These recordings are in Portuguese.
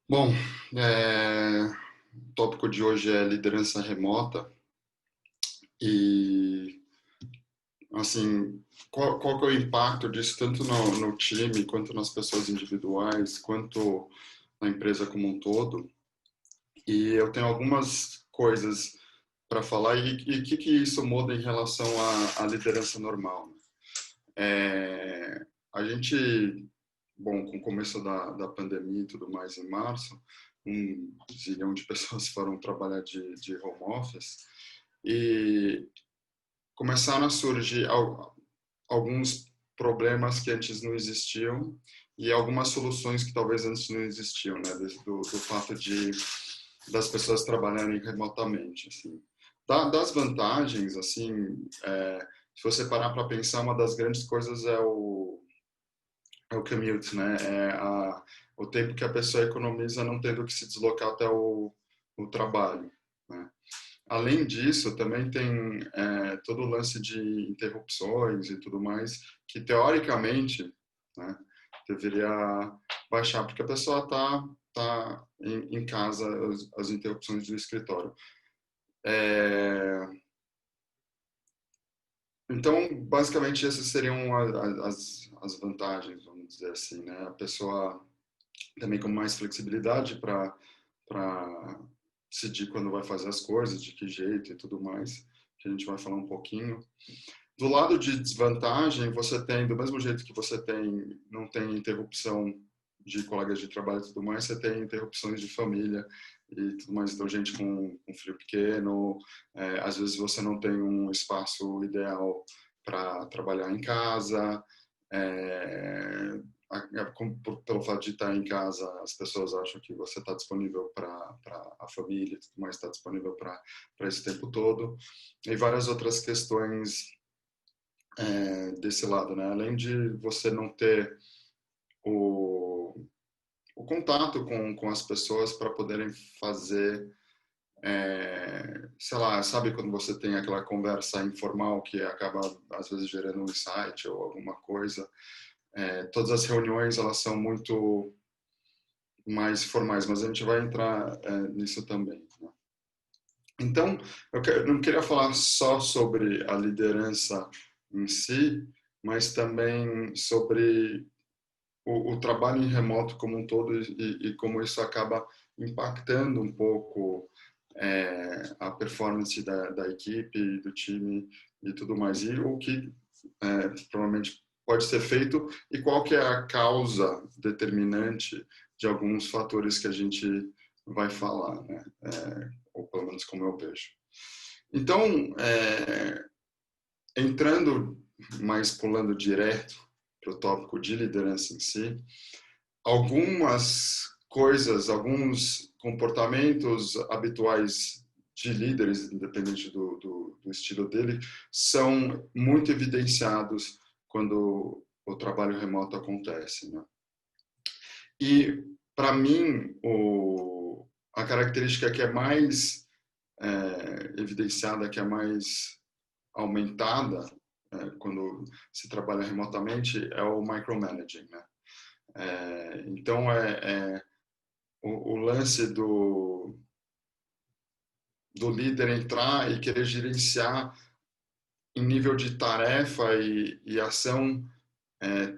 Bom, o tópico de hoje é liderança remota e, assim, qual que é o impacto disso tanto no time, quanto nas pessoas individuais, quanto na empresa como um todo. E eu tenho algumas coisas para falar e o que isso muda em relação à liderança normal, né? A gente, bom, com o começo da pandemia e tudo mais em março, 1 zilhão de pessoas foram trabalhar de home office e começaram a surgir alguns problemas que antes não existiam e algumas soluções que talvez antes não existiam, né? Do fato das pessoas trabalharem remotamente, assim. Das vantagens, assim, se você parar para pensar, uma das grandes coisas é o commute, né? O tempo que a pessoa economiza não tendo que se deslocar até o trabalho, né? Além disso, também tem todo o lance de interrupções e tudo mais, que teoricamente, né, deveria baixar, porque a pessoa tá em casa, as interrupções do escritório. É, então, basicamente, essas seriam as vantagens, vamos dizer assim, né? A pessoa também com mais flexibilidade para decidir quando vai fazer as coisas, de que jeito e tudo mais, que a gente vai falar um pouquinho. Do lado de desvantagem, você tem, do mesmo jeito que você tem, não tem interrupção de colegas de trabalho e tudo mais, você tem interrupções de família e tudo mais. Então, gente com filho pequeno, às vezes você não tem um espaço ideal para trabalhar em casa, é, pelo fato de estar em casa, as pessoas acham que você está disponível para a família e tudo mais, está disponível para esse tempo todo. E várias outras questões desse lado, né? Além de você não ter o, o contato com as pessoas para poderem fazer, sei lá, sabe quando você tem aquela conversa informal que acaba às vezes gerando um insight ou alguma coisa. Todas as reuniões elas são muito mais formais, mas a gente vai entrar nisso também, né? Então, não queria falar só sobre a liderança em si, mas também sobre o trabalho em remoto como um todo e como isso acaba impactando um pouco a performance da equipe, do time e tudo mais. E o que provavelmente pode ser feito e qual que é a causa determinante de alguns fatores que a gente vai falar, né? Ou pelo menos como eu vejo. Então, entrando, mas pulando direto para o tópico de liderança em si, algumas coisas, alguns comportamentos habituais de líderes, independente do estilo dele, são muito evidenciados quando o trabalho remoto acontece, né? E, para mim, a característica que é mais evidenciada, que é mais aumentada quando se trabalha remotamente, é o micromanaging, né? Então, o lance do líder entrar e querer gerenciar em nível de tarefa e ação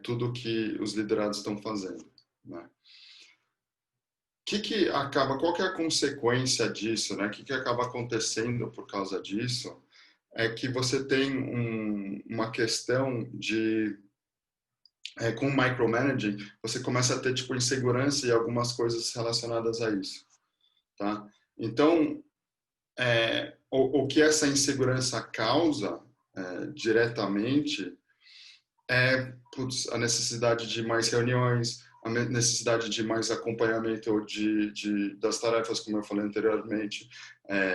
tudo que os liderados estão fazendo, né? Qual que é a consequência disso, né? O que acaba acontecendo por causa disso é que você tem uma questão com o micromanaging, você começa a ter tipo insegurança e algumas coisas relacionadas a isso, tá? Então, o que essa insegurança causa diretamente a necessidade de mais reuniões, a necessidade de mais acompanhamento das tarefas, como eu falei anteriormente,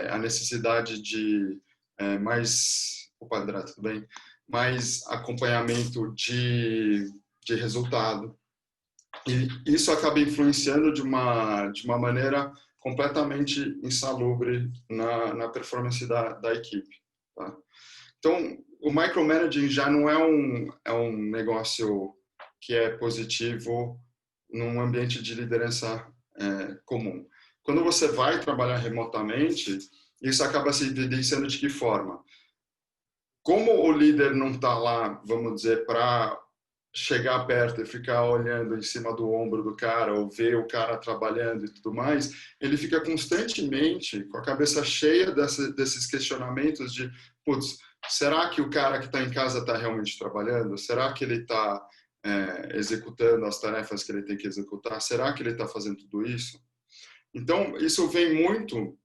a necessidade de mais, opa, André, tudo bem? Mais acompanhamento de resultado. E isso acaba influenciando de uma maneira completamente insalubre na performance da equipe, tá? Então, o micromanaging já não é um negócio que é positivo num ambiente de liderança comum. Quando você vai trabalhar remotamente, isso acaba se evidenciando de que forma? Como o líder não está lá, vamos dizer, para chegar perto e ficar olhando em cima do ombro do cara ou ver o cara trabalhando e tudo mais, ele fica constantemente com a cabeça cheia desses questionamentos de, putz, será que o cara que está em casa está realmente trabalhando? Será que ele está executando as tarefas que ele tem que executar? Será que ele está fazendo tudo isso? Então, isso vem muito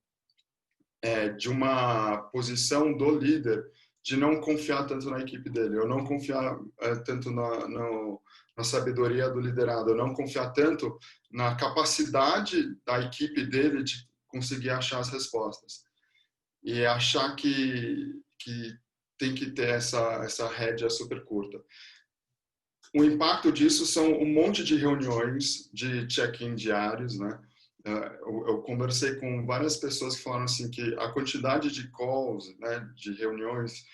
de uma posição do líder de não confiar tanto na equipe dele, ou não confiar tanto na sabedoria do liderado, ou não confiar tanto na capacidade da equipe dele de conseguir achar as respostas. E achar que tem que ter essa rédea super curta. O impacto disso são um monte de reuniões de check-in diários, né? Eu conversei com várias pessoas que falaram assim que a quantidade de calls, né, de reuniões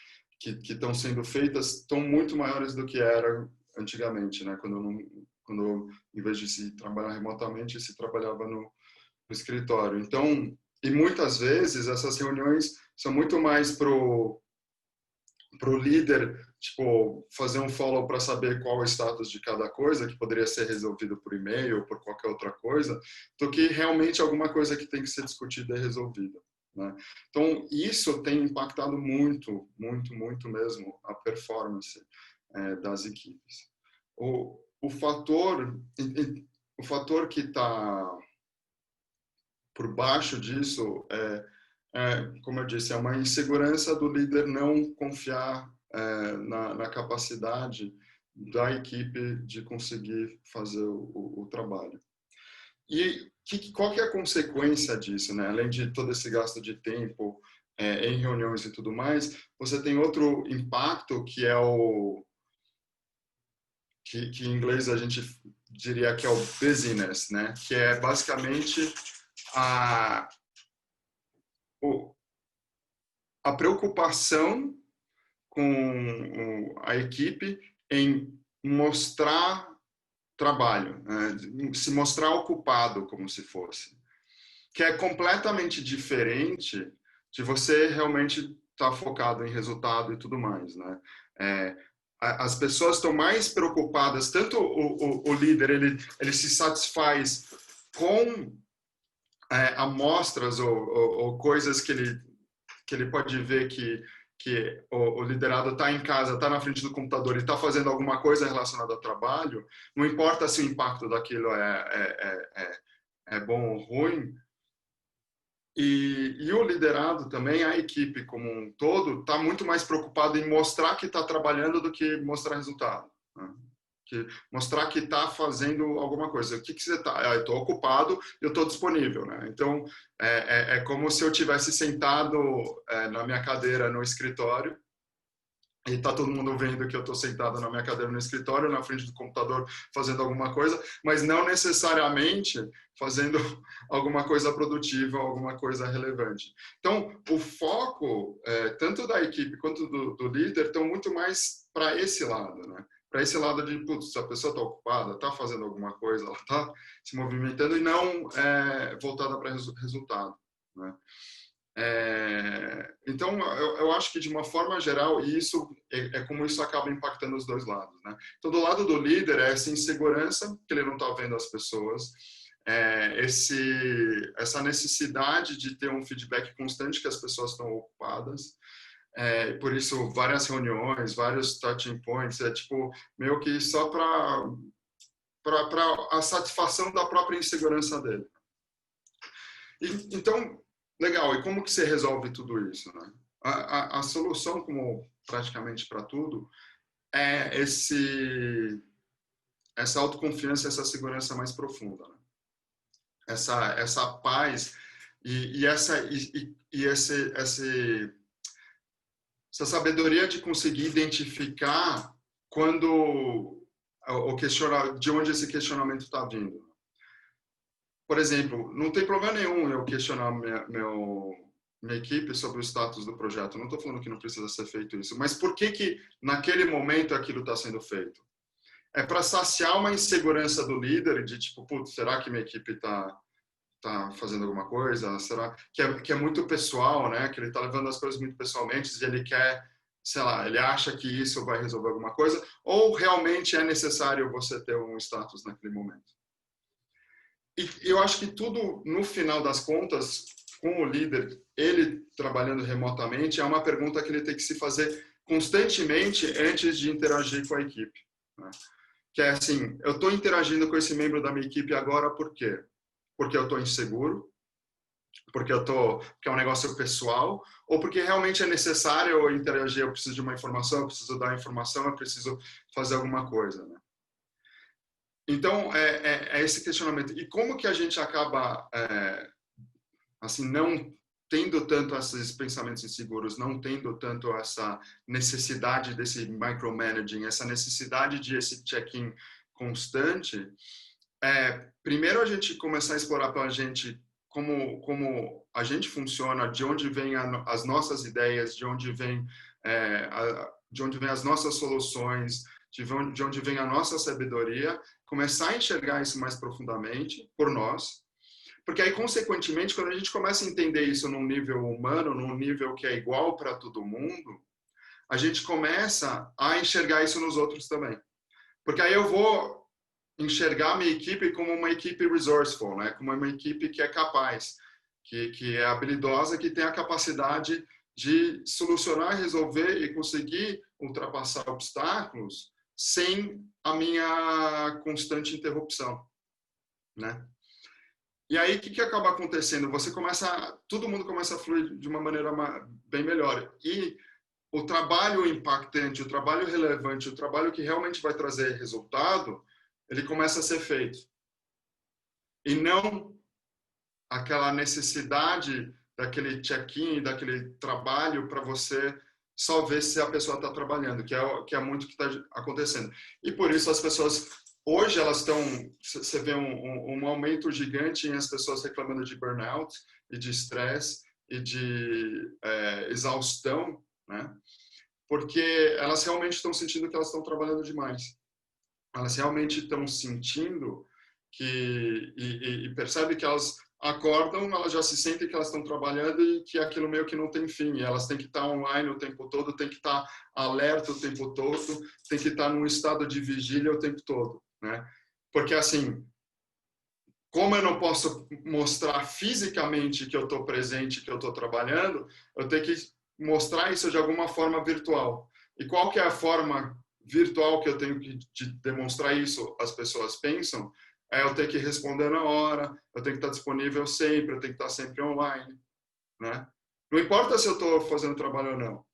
que estão sendo feitas estão muito maiores do que era antigamente, né? Quando em vez de se trabalhar remotamente, se trabalhava no escritório. Então, e muitas vezes essas reuniões são muito mais pro líder, tipo, fazer um follow para saber qual é o status de cada coisa, que poderia ser resolvido por e-mail ou por qualquer outra coisa, do que realmente alguma coisa que tem que ser discutida e resolvida, né? Então, isso tem impactado muito, muito, muito mesmo a performance das equipes. O fator que está por baixo disso como eu disse, é uma insegurança do líder não confiar na capacidade da equipe de conseguir fazer o trabalho. E qual que é a consequência disso, né? Além de todo esse gasto de tempo em reuniões e tudo mais, você tem outro impacto que é que em inglês a gente diria que é o busyness, né? Que é basicamente a preocupação com a equipe em mostrar trabalho, né? Se mostrar ocupado como se fosse, que é completamente diferente de você realmente estar focado em resultado e tudo mais, né? As pessoas estão mais preocupadas, tanto o líder, ele se satisfaz com amostras ou coisas que ele pode ver que o liderado está em casa, está na frente do computador e está fazendo alguma coisa relacionada ao trabalho, não importa se o impacto daquilo é bom ou ruim. E o liderado também, a equipe como um todo, está muito mais preocupado em mostrar que está trabalhando do que mostrar resultado, né? Mostrar que está fazendo alguma coisa. O que você está? Eu estou ocupado, eu estou disponível, né? Então, é como se eu tivesse sentado na minha cadeira no escritório e está todo mundo vendo que eu estou sentado na minha cadeira no escritório, na frente do computador, fazendo alguma coisa, mas não necessariamente fazendo alguma coisa produtiva, alguma coisa relevante. Então, o foco, tanto da equipe quanto do líder, estão muito mais para esse lado, né? Para esse lado de, putz, a pessoa está ocupada, está fazendo alguma coisa, ela está se movimentando e não voltada para resultado, né? Então, eu acho que de uma forma geral, isso como isso acaba impactando os dois lados, né? Então, do lado do líder, é essa insegurança, que ele não está vendo as pessoas, essa necessidade de ter um feedback constante que as pessoas estão ocupadas, por isso várias reuniões, vários touching points, tipo meio que só para a satisfação da própria insegurança dele. Então, legal, e como que você resolve tudo isso, né? A solução, como praticamente para tudo, é essa autoconfiança, essa segurança mais profunda, né? Essa paz essa sabedoria de conseguir identificar quando de onde esse questionamento está vindo. Por exemplo, não tem problema nenhum eu questionar minha equipe sobre o status do projeto. Não estou falando que não precisa ser feito isso, mas por que naquele momento aquilo está sendo feito? É para saciar uma insegurança do líder de tipo, putz, será que minha equipe está tá fazendo alguma coisa? Será que é muito pessoal, né? Que ele está levando as coisas muito pessoalmente e ele quer, sei lá, ele acha que isso vai resolver alguma coisa? Ou realmente é necessário você ter um status naquele momento? E eu acho que tudo, no final das contas, com o líder, ele trabalhando remotamente, é uma pergunta que ele tem que se fazer constantemente antes de interagir com a equipe, né? Que é assim, eu estou interagindo com esse membro da minha equipe agora por quê? Porque eu estou inseguro, porque porque é um negócio pessoal, ou porque realmente é necessário eu interagir, eu preciso de uma informação, eu preciso dar informação, eu preciso fazer alguma coisa, né? Então, é esse questionamento. E como que a gente acaba, assim, não tendo tanto esses pensamentos inseguros, não tendo tanto essa necessidade desse micromanaging, essa necessidade de esse check-in constante, primeiro a gente começar a explorar para a gente como a gente funciona, de onde vêm as nossas ideias, de onde vêm as nossas soluções, de onde vem a nossa sabedoria, começar a enxergar isso mais profundamente por nós, porque aí, consequentemente, quando a gente começa a entender isso num nível humano, num nível que é igual para todo mundo, a gente começa a enxergar isso nos outros também. Porque aí eu vou enxergar a minha equipe como uma equipe resourceful, né? Como uma equipe que é capaz, que é habilidosa, que tem a capacidade de solucionar, resolver e conseguir ultrapassar obstáculos sem a minha constante interrupção, né? E aí, o que acaba acontecendo? Todo mundo começa a fluir de uma maneira bem melhor. E o trabalho impactante, o trabalho relevante, o trabalho que realmente vai trazer resultado, ele começa a ser feito. E não aquela necessidade daquele check-in, daquele trabalho para você só ver se a pessoa está trabalhando, que é muito o que está acontecendo. E por isso as pessoas, hoje elas estão, você vê um aumento gigante em as pessoas reclamando de burnout e de estresse e de exaustão, né? Porque elas realmente estão sentindo que elas estão trabalhando demais. Elas realmente estão sentindo e percebe que elas acordam, elas já se sentem que elas estão trabalhando e que aquilo meio que não tem fim. Elas têm que estar online o tempo todo, têm que estar alerta o tempo todo, têm que estar num estado de vigília o tempo todo, né? Porque assim, como eu não posso mostrar fisicamente que eu estou presente, que eu estou trabalhando, eu tenho que mostrar isso de alguma forma virtual. E qual que é a forma virtual que eu tenho que demonstrar isso? As pessoas pensam, eu tenho que responder na hora, eu tenho que estar disponível sempre, eu tenho que estar sempre online, né? Não importa se eu estou fazendo trabalho ou não,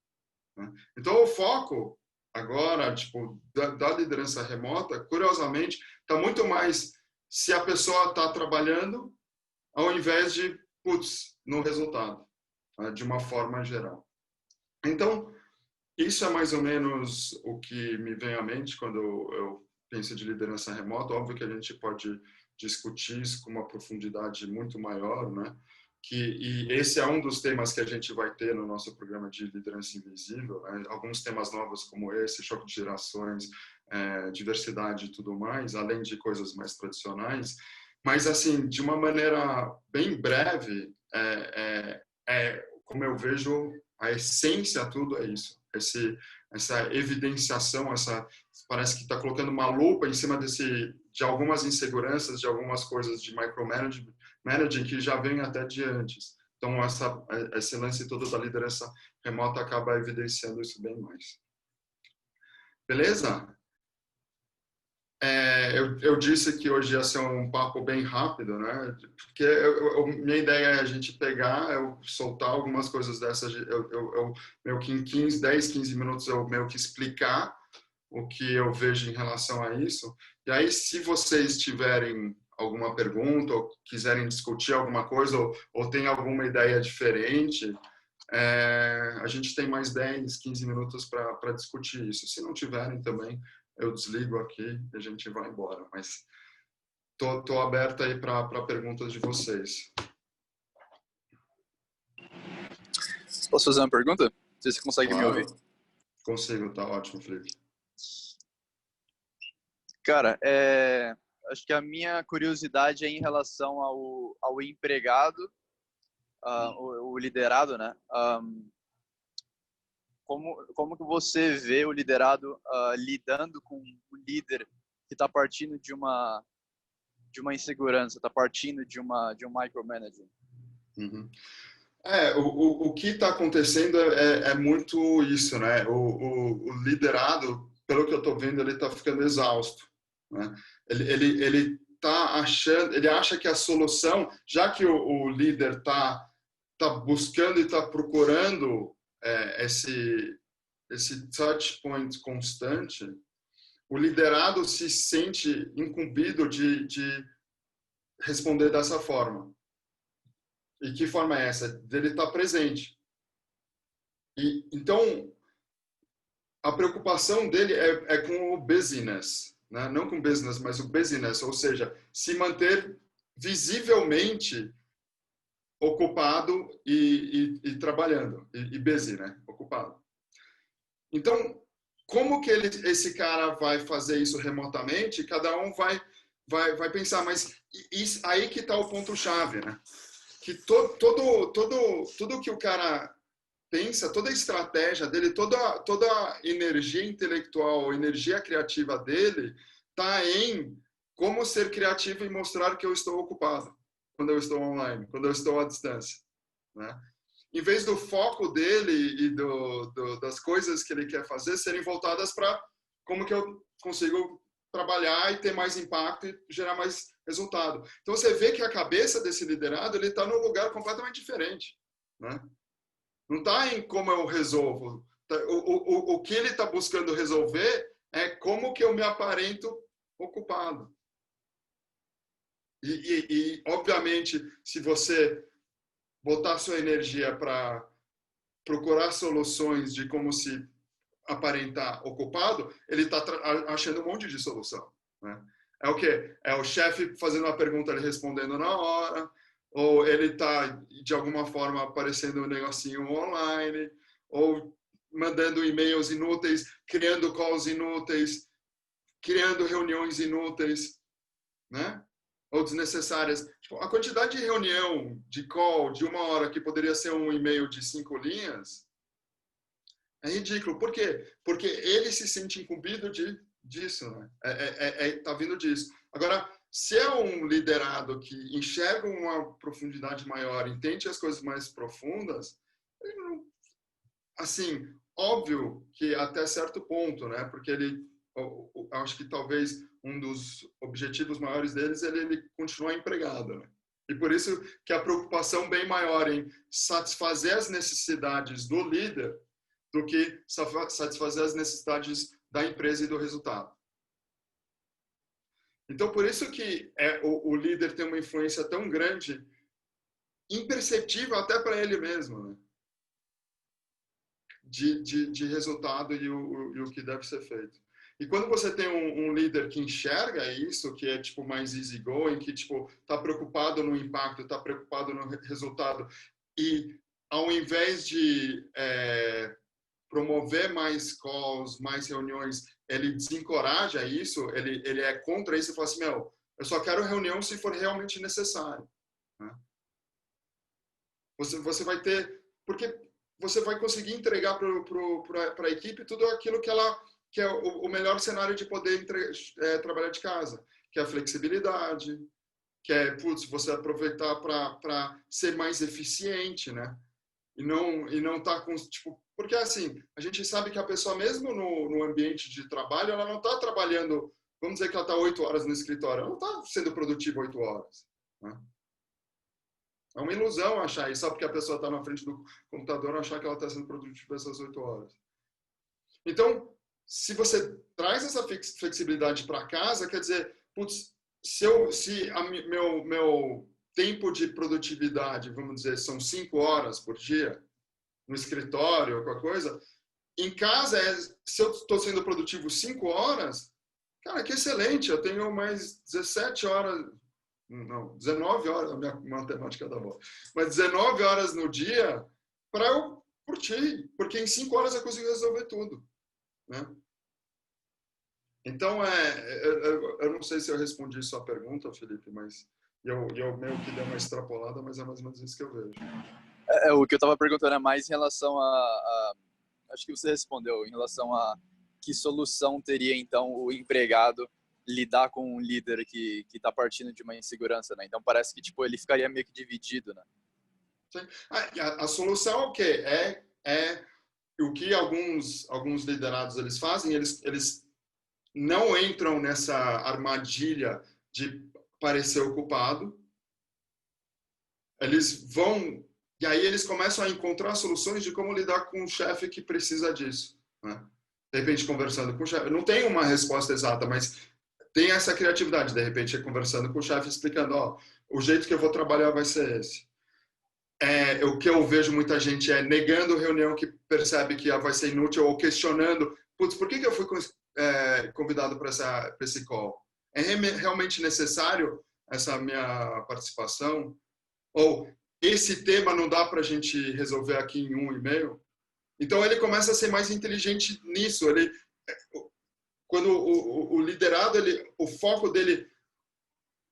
né? Então o foco agora, tipo, da liderança remota, curiosamente, está muito mais se a pessoa está trabalhando ao invés de, putz, no resultado, né? De uma forma geral. Então, isso é mais ou menos o que me vem à mente quando eu penso de liderança remota. Óbvio que a gente pode discutir isso com uma profundidade muito maior, né? E esse é um dos temas que a gente vai ter no nosso programa de liderança invisível, né? Alguns temas novos como esse, choque de gerações, diversidade e tudo mais, além de coisas mais tradicionais. Mas, assim, de uma maneira bem breve, como eu vejo, a essência tudo é isso. Essa evidenciação, parece que está colocando uma lupa em cima de algumas inseguranças, de algumas coisas de micromanaging que já vem até de antes. Então, esse lance todo da liderança remota acaba evidenciando isso bem mais. Beleza? Eu disse que hoje ia ser um papo bem rápido, né? Porque minha ideia é a gente pegar, eu soltar algumas coisas dessas, eu meio que em 10, 15 minutos eu meio que explicar o que eu vejo em relação a isso. E aí, se vocês tiverem alguma pergunta ou quiserem discutir alguma coisa ou tem alguma ideia diferente, a gente tem mais 10, 15 minutos para discutir isso. Se não tiverem também, eu desligo aqui e a gente vai embora. Mas tô aberto aí para perguntas de vocês. Posso fazer uma pergunta? Não sei se você consegue me ouvir. Consigo, tá ótimo, Felipe. Cara, acho que a minha curiosidade é em relação ao empregado, o liderado, né? Como que você vê o liderado lidando com o líder que está partindo de uma insegurança, está partindo de um micromanaging? Uhum. O que está acontecendo é muito isso, né? O liderado, pelo que eu estou vendo, ele está ficando exausto, né? Ele tá achando, ele acha que a solução, já que o líder tá buscando e está procurando esse touch point constante, o liderado se sente incumbido de responder dessa forma. E que forma é essa? Dele estar presente. E então a preocupação dele é com o business, né? Não com business, mas o business, ou seja, se manter visivelmente ocupado e trabalhando, e busy, né? Ocupado. Então, como que esse cara vai fazer isso remotamente? Cada um vai pensar, mas isso, aí que está o ponto-chave, né? Que tudo que o cara pensa, toda a estratégia dele, toda a energia intelectual, energia criativa dele está em como ser criativo e mostrar que eu estou ocupado quando eu estou online, quando eu estou à distância, né? Em vez do foco dele e das coisas que ele quer fazer serem voltadas para como que eu consigo trabalhar e ter mais impacto e gerar mais resultado. Então você vê que a cabeça desse liderado ele está num lugar completamente diferente, né? Não está em como eu resolvo. O que ele está buscando resolver é como que eu me aparento ocupado. Obviamente, se você botar sua energia para procurar soluções de como se aparentar ocupado, ele está achando um monte de solução, né? É o quê? É o chefe fazendo uma pergunta, ele respondendo na hora, ou ele está, de alguma forma, aparecendo um negocinho online, ou mandando e-mails inúteis, criando calls inúteis, criando reuniões inúteis, né? Ou desnecessárias. Tipo, a quantidade de reunião, de call, de 1 hora, que poderia ser um e-mail de 5 linhas, é ridículo. Por quê? Porque ele se sente incumbido disso, né? Tá vindo disso. Agora, se é um liderado que enxerga uma profundidade maior, entende as coisas mais profundas, ele não, assim, óbvio que até certo ponto, né? Porque acho que talvez um dos objetivos maiores deles é ele continuar empregado, né? E por isso que a preocupação bem maior em satisfazer as necessidades do líder do que satisfazer as necessidades da empresa e do resultado. Então, por isso que o líder tem uma influência tão grande, imperceptível até para ele mesmo, né? De resultado e o que deve ser feito. E quando você tem um líder que enxerga isso, que é tipo mais easygoing, que tipo está preocupado no impacto, está preocupado no resultado, e ao invés de promover mais calls, mais reuniões, ele desencoraja isso, ele é contra isso e fala assim, eu só quero reunião se for realmente necessário, né? Você vai ter, porque você vai conseguir entregar para a equipe tudo aquilo que é o melhor cenário de poder trabalhar de casa, que é a flexibilidade, que é, você aproveitar para ser mais eficiente, né? E não tá com, tipo, porque assim, a gente sabe que a pessoa mesmo no ambiente de trabalho, ela não está trabalhando, vamos dizer que ela está 8 horas no escritório, ela não está sendo produtiva 8 horas, né? É uma ilusão achar isso, só porque a pessoa está na frente do computador, achar que ela está sendo produtiva essas 8 horas. Então, se você traz essa flexibilidade para casa, quer dizer, putz, meu tempo de produtividade, vamos dizer, são 5 horas por dia, no escritório, alguma coisa, em casa, se eu estou sendo produtivo 5 horas, cara, que excelente, eu tenho mais 17 horas, não, 19 horas, a minha matemática da boa, mas 19 horas no dia para eu curtir, porque em 5 horas eu consigo resolver tudo, né? Então, eu não sei se eu respondi sua pergunta, Felipe, mas eu meio que dei uma extrapolada, mas é mais ou menos isso que eu vejo. O que eu estava perguntando é mais em relação acho que você respondeu, em relação a que solução teria, então, o empregado lidar com um líder que está partindo de uma insegurança, né? Então, parece que, tipo, ele ficaria meio que dividido, né? A solução é o quê? É o que alguns liderados eles fazem, eles não entram nessa armadilha de parecer ocupado, eles vão, e aí eles começam a encontrar soluções de como lidar com um chefe que precisa disso, né? De repente, conversando com o chefe, não tem uma resposta exata, mas tem essa criatividade, de repente, conversando com o chefe, explicando, ó, o jeito que eu vou trabalhar vai ser esse. O que eu vejo muita gente é negando reunião que percebe que vai ser inútil ou questionando, putz, por que eu fui convidado para esse call? É realmente necessário essa minha participação? Ou esse tema não dá para a gente resolver aqui em 1 e-mail? Então ele começa a ser mais inteligente nisso. Quando o liderado, o foco dele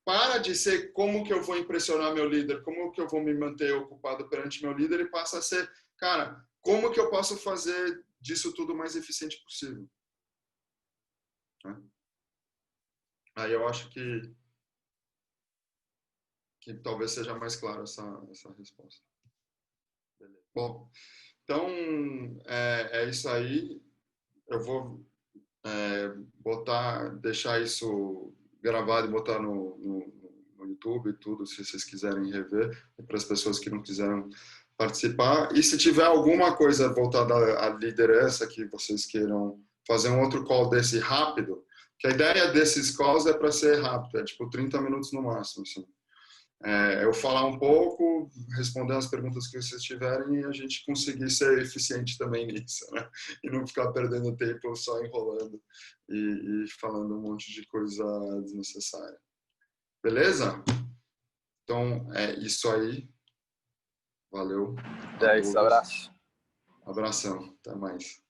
para de ser como que eu vou impressionar meu líder, como que eu vou me manter ocupado perante meu líder, e passa a ser, cara, como que eu posso fazer disso tudo o mais eficiente possível, né? Aí eu acho que talvez seja mais claro essa resposta. Beleza. Bom, então é isso aí. Eu vou deixar isso gravado e botar no YouTube e tudo, se vocês quiserem rever, e para as pessoas que não quiseram participar. E se tiver alguma coisa voltada à liderança que vocês queiram fazer um outro call desse rápido, que a ideia desses calls é para ser rápido, é tipo 30 minutos no máximo, assim. Eu falar um pouco, responder as perguntas que vocês tiverem e a gente conseguir ser eficiente também nisso, né? E não ficar perdendo tempo só enrolando e falando um monte de coisa desnecessária. Beleza? Então é isso aí. Valeu a É isso, todos. abraço. Abração. Até mais.